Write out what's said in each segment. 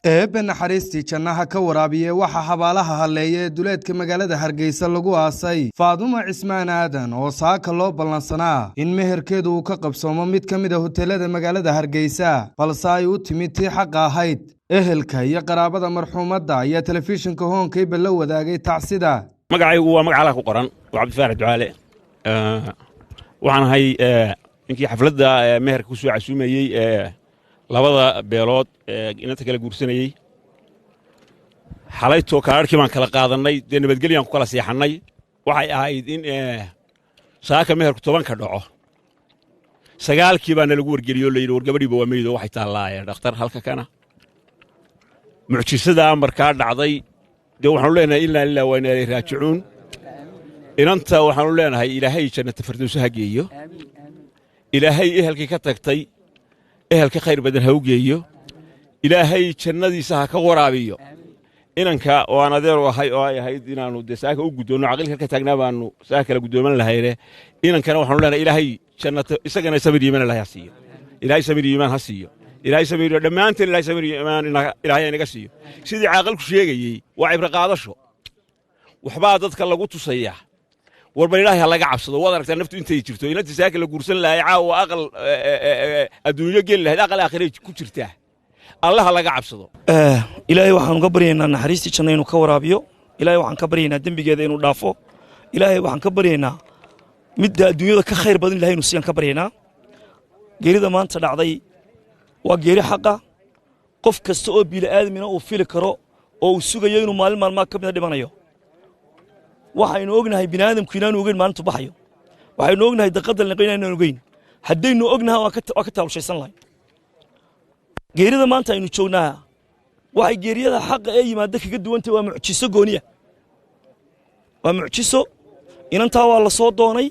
eebbe naxariistii jannaha ka waraabiye waxa xabaalaha halleeye ee duleedka magaalada Hargeysa lagu aasay Faadumo Cismaan Aadan oo saaka loo ballansanaa in meherkeedu uu ka qabsoomo mid ka mid ah hoteelada magaalada Hargeysa balse ay u timid tii xaq ahayd ehelka iyo qaraabada marxuumadda ayaa telefishinka Hoonkeyba la wadaagay tacsida magacaygu waa magac ku qoran waa Cabdifaarax Ducaale waxaan ahay ninkii xafladda meherka ku soo casuumayay labada beelood inta kala guursanayay xalayto kaarkii baan kala qaadanay nabadgelyo ku kala seexanay waxay ahayd in saaka meherku 10 ka dhaco sagaalkii baan lagu wargeliyo leeyahay wargabadhiiba waa meedo waxay taalaayeen dhakhtar halka kana mucjisada markaa dhacday waxaan leenahay ilaa ilaa waa inay raajicuun inanta waxaan leenahay ilaahay jannada firdawsa ha geeyo ilaahay ehelkii ka tagtay ehelka khayr badan ha u geeyo ilaahay jannadiisa ha ka waraabiyo inanka waan adeer wahay oo ay ahayd inaanu deesaaka u gudoono aqalka ka taagnaa baanu saaka la gudooman lahayre inankana waxaan leenahay ilaahay jannada isagana sabir iimaan ilaahay ha siiyo ilaahay sabir iimaan ha siiyo ilaahay sabir dhamaanteen ilaahay sabir iimaan ilaahay inaga siiyo sidii aqalku sheegayay waa ibra qaadasho waxba dadka lagu tusaya warba ilaahay laga cabsado wada aragtaa naftu intay jirto inta saaka la guursan lahay caawa aqal adduunyo gel lahayd aqal aakhirey ku jirtaa Allah laga cabsado ilaahay waxaan ka baryaynaa naxariistii janna inuu ka waraabiyo ilaahay waxaan ka baryaynaa dambigeeda inuu dhaafo ilaahay waxaan ka baryaynaa midda adduunyada ka khayr badan ilaahay inuu siiyan ka baryaynaa geerida maanta dhacday waa geeri xaqa qof kasta oo bil aadamina uu fili karo oo uu sugayo inuu maalin maalmaha ka mid dhimanayo waxaynu ognahay bini'aadamku inaanu ogeyn maalintu baxayo waxaynu ognahay daqadal naqayna inaanu ogeyn haddaynu ognahay waa ka taalushaysan lahay geerida maanta aynu joognaa waxay geeriyada xaqa ee yimaada kaga duwantay waa mucjiso gooniya waa mucjiso inantaa waa la soo doonay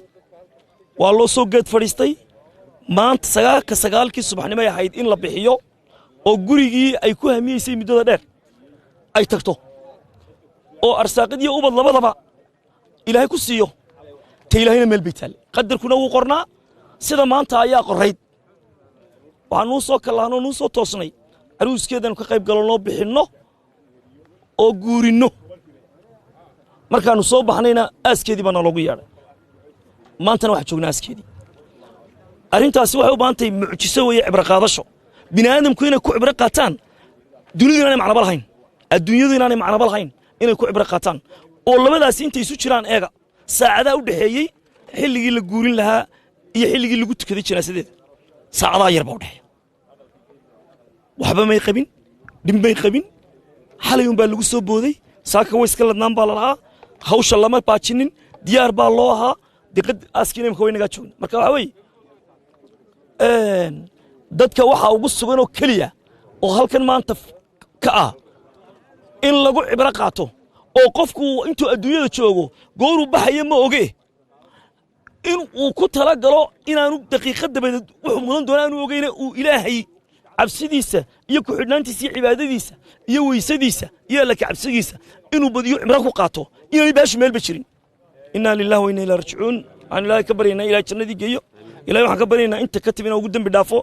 waa loo soo geed fadhiistay maanta sagaalkii subaxnimo ay ahayd in la bixiyo oo gurigii ay ku hamiyeysay muddada dheer ay tagto oo arsaaqadiyo ubad labadaba ilaahay ku siiyo ta ilaahayna meel bay taal qadarkuna wuu qornaa sida maanta ayaa qorayd waxaan nuu soo kalaano nuu soo toosnay aruuskeedanu ka qayb galno bixinno oo guurinno markaanu soo baxnayna aaskeedii baa naloogu yeedhay maantana waxaa joognaa aaskeedii arrintaasi waxay u baahan tahay mucjiso weeye cibro qaadasho bini'aadamku inay ku cibro qaataan dunidu inaanay macnaba lahayn adduunyadu inaanay macnaba lahayn inay ku cibro qaataan oo labadaas intay isu jiraan eega saacada u dhaxeeyay xilligii la guurin lahaa iyo xilligii lagu tukaday janaasadeeda saacada yar baa u dhaxeeya waxba may qabin dhimbay qabin xalay baa lagu soo booday saaka way iska ladnaan baa la lahaa hawsha lama baajinin diyaar baa loo ahaa diqad askiina imka way naga joogna marka waxa weeye dadka waxa ugu sugan oo kaliya oo halkan maanta ka ah in lagu cibro qaato oo qofku intuu adduunyada joogo gooru baxaya ma oge in uu ku tala galo inaanu daqiiqada badan wuxuu mudan doonaa inuu ogeeyna uu ilaahay cabsidiisa iyo ku xidhnaantiisa iyo cibaadadiisa iyo weysadiisa iyo alla ka cabsigiisa inuu badiyo cimro ku qaato inay baashi meel ba jirin inna lillahi wa inna ilayhi raaji'uun aan ilaahay ka baryaynaa ilaahay jannadii geeyo ilaahay waxaan ka baryaynaa inta ka tibina ugu dambi dhaafo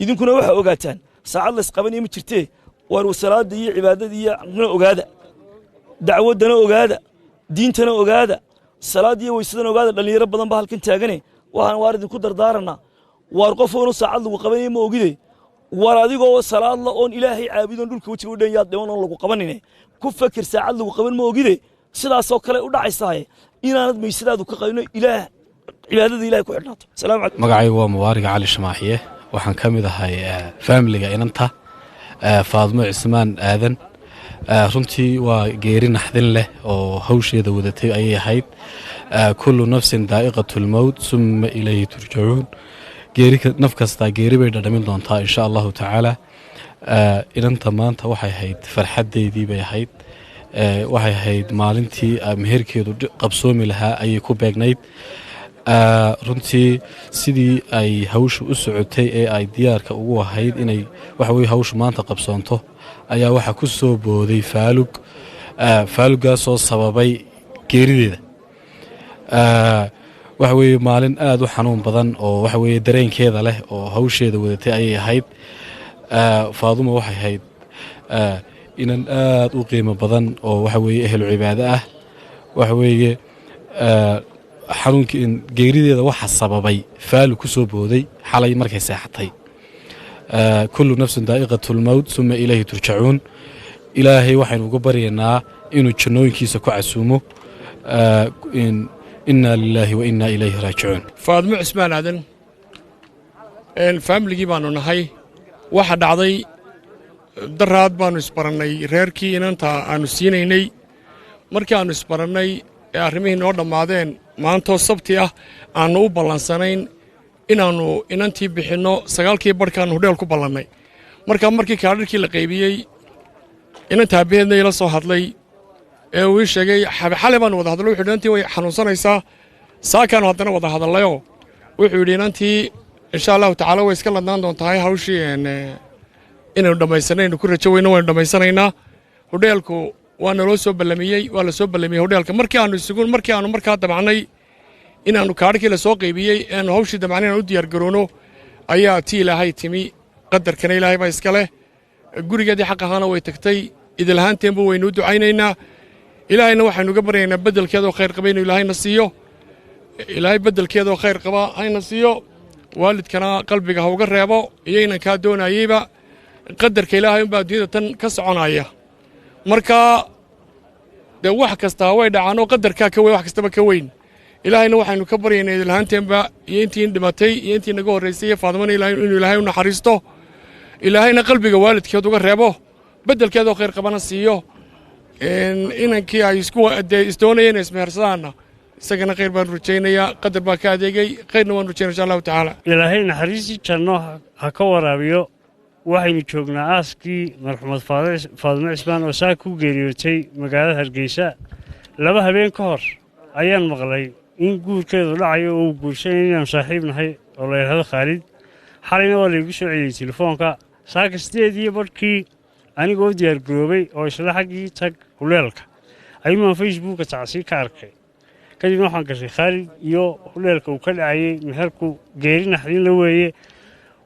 idinkuna waxa ogaataan saacad la isqabanaya ma jirtee war salaada iyo cibaadada iyo ogaada dacwadana ogaada diintana ogaada salaad iyo weysadana ogaada dhalinyaro badan baa halkan taagane waxaan waar idinku dardaaranaa waar qof oo saacad lagu qabanay ma ogide war adigoo salaad la oon ilaahay caabudan dhulka wajiga u dhan yaad dhiman lagu qabanine ku fakir saacad lagu qaban ma ogide sidaas oo kale u dhacaysaa inaanad meysadaadu ka qabino ilaah cibaadada ilaahay ku xidhnaato salaam alaykum magacaygu waa Mubarak Cali Shamaaxiye waxaan ka mid ahay family-ga inanta Faadumo Cismaan Aadan runtii waa geeri naxdin leh oo hawsheeda wadatay ayay ahayd kullu nafsin daa'iqatul mawt summa ilayhi turjacuun geeri naf kasta geeri bay dhadhamin doontaa insha Allah taala inanta maanta waxay ahayd farxadeedii bay ahayd waxay ahayd maalintii meherkeedu qabsoomi lahaa ayay ku beegnayd runtii sidii ay hawshu u socotay ee ay diyaarka ugu ahayd inay waxa weeye hawshu maanta qabsoonto ayaa waxa ku soo booday faalugaasoo sababay geerideeda waxa weeye maalin aad u xanuun badan oo waxa weeye dareenkeeda leh oo hawsheeda wadatay ayay ahayd Faadumo waxay ahayd inan aad u qiimo badan oo waxa weeye ehlu cibaado ah waxa weeye xanuunkii geerideeda waxa sababay faalu ku soo booday xalay markay seexatay kullu nafsin daa'iqatul mawt summa ilayhi turjacuun ilaahay waxaynu uga baryaynaa inuu jannooyinkiisa ku casuumo inna lillahi wa inna ilayhi raajicuun faadmo cismaan aadan faamiligii baanu nahay waxa dhacday daraad baanu isbarannay reerkii inanta aanu siinaynay markii aanu isbarannay ee arrimihii noo dhammaadeen maantoo sabti ah aannu u ballansanayn inaannu inantii bixinno 9kii barhkaannu hudheel ku ballannay markaa markii kaadhirkii la qaybiyey inanta aabbaheedna ila soo hadlay ee uu ii sheegay xalay baanu wada hadlo wuxuu inantii way xanuunsanaysaa saakaanu haddana wada hadallayoo wuxuu yidhi inantii insha allahu tacaala way iska ladnaan doontahay hawshii inaynu dhammaysanaynu ku rajo weyno waynu dhammaysanaynaa hudheelku waa naloo soo ballamiyey waa la soo ballamiyey hudheelka markii aanu markaa damacnay inaannu kaadhkii la soo qaybiyey eanu hawshii damacnay inaan u diyaargaroono ayaa tii ilaahay timi qadarkana ilaahay baa iska leh gurigeedii xaq ahaana way tagtay idilahaanteenbu waynu u ducaynaynaa ilaahayna waxaynu uga baryaynaa beddelkeedoo khayr qaba inuu ilaahayna siiyo ilaahay beddelkeedoo khayr qaba hayna siiyo waalidkana qalbiga ha uga reebo iyo inankaa doonayeyba qadarka ilaahay unbaa adduunyada tan ka soconaya marka dee wax kastaa way dhacaanoo qadarkaa ka weyn wax kastaba ka weyn ilaahayna waxaynu ka baryaynaa idilahaanteenba iyo intii dhimatay iyo intii naga horraysay iyo faadmana inuu ilaahay u naxariisto ilaahayna qalbiga waalidkeed uga reebo beddelkeedoo khayr qabana siiyo inankii ay isdoonayeen ismehersadaanna isagana khayr baanu rajaynayaa qadar baa ka adeegay khayrna waanu rajaynaa insha allahu tacaala ilaahay naxariistii janno ha ka waraabiyo waxaynu joognaa aaskii marxuumad faadmo cismaan oo saaka ku geeriyootay magaalada hargeysa 2 habeen ka hor ayaan maqlay in guurkeedu dhacayo oo uu guursanay inaanu saaxiib nahay oo la yidhaahdo khaalid xalayna waa laygu soo celiyey telefoonka saaka 8 barhkii anigoo diyaargaroobay oo isla xaggii tag huleelka ayuumaan facebooka tacsii ka arkay kadibna waxaan gashay khaalid iyo huleelka uu ka dhacayey meherku geeri naxdin la weeye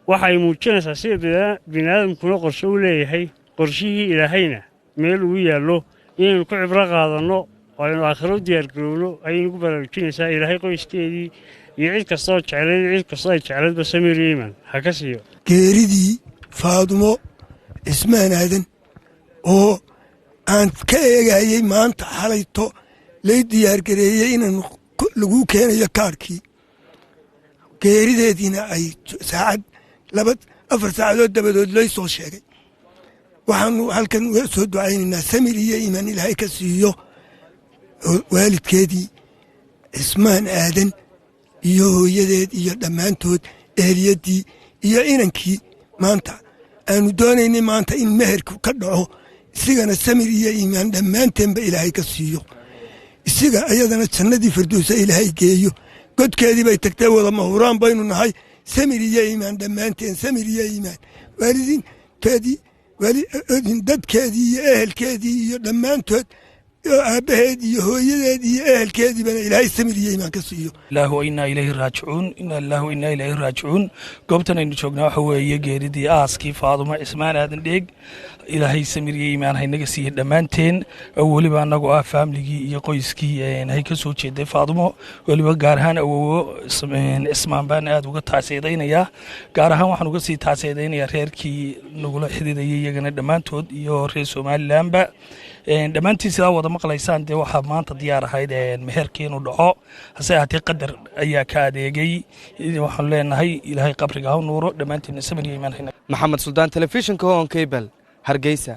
waxay muujinaysaa sida bini'aadamkuna qorshe u leeyahay qorshihii ilaahayna meel ugu yaallo inaynu ku cibro qaadanno oo aynu aakhiro diyaargarowno ayaynu ku baraarujinaysaa ilaahay qoyskeedii iyo cid kastoo jeclayd cid kastoo ay jeclaydba samiir iyo iimaan ha ka siiyo geeridii faadumo cismaan aadan oo aan ka eegayey maanta xalayto lay diyaargareeyey inaan lagu keenayo kaadhkii geerideediina ay saacad 4 saacadood dabadood lay soo sheegay waxaanu halkan uga soo ducaynaynaa samir iyo iimaan ilaahay ka siiyo waalidkeedii cismaan aadan iyo hooyadeed iyo dhammaantood ehelyaddii iyo inankii maanta aanu doonaynay maanta in meherku ka dhaco isigana samir iyo iimaan dhammaanteenba ilaahay ka siiyo isiga ayadana jannadii firdowsa ilaahay geeyo godkeedii bay tagtay wada mahuraan baynu nahay samir iyo iimaan dhammaanteen samir iyo iimaan waalidiinteedii dadkeedii iyo ehelkeedii iyo dhammaantood aabbaheed iyo hooyadeed iyo ehelkeediibana ilaahay samir iyo iimaan ka siiyo ilaahu wa innaa ilayhi raajicuun inna lillahi wa innaa ilayhi raajicuun goobtan aynu joognaa waxa weeye geeridii aaskii faadumo cismaan aadan dheeg ilaahay samir iyo iimaan haynaga siiya dhammaanteen weliba annagu ah faamligii iyo qoyskii hay ka soo jeeday faadumo weliba gaar ahaan awowo cismaan baan aad uga taasiyadaynayaa gaar ahaan waxaan uga sii taasiyadaynayaa reerkii nagula xididayay iyagana dhammaantood iyo reer somalilanba dhammaantiin sidaa wada maqlaysaan dee waxaa maanta diyaar ahayd meherkii inuu dhaco hase ahaatee qadar ayaa ka adeegay waxaanu leenahay ilaahay qabriga ha nuuro dhammaantiinna samir iyo iimaan haynaga maxamed suldaan telefishinka hon cable hargeysa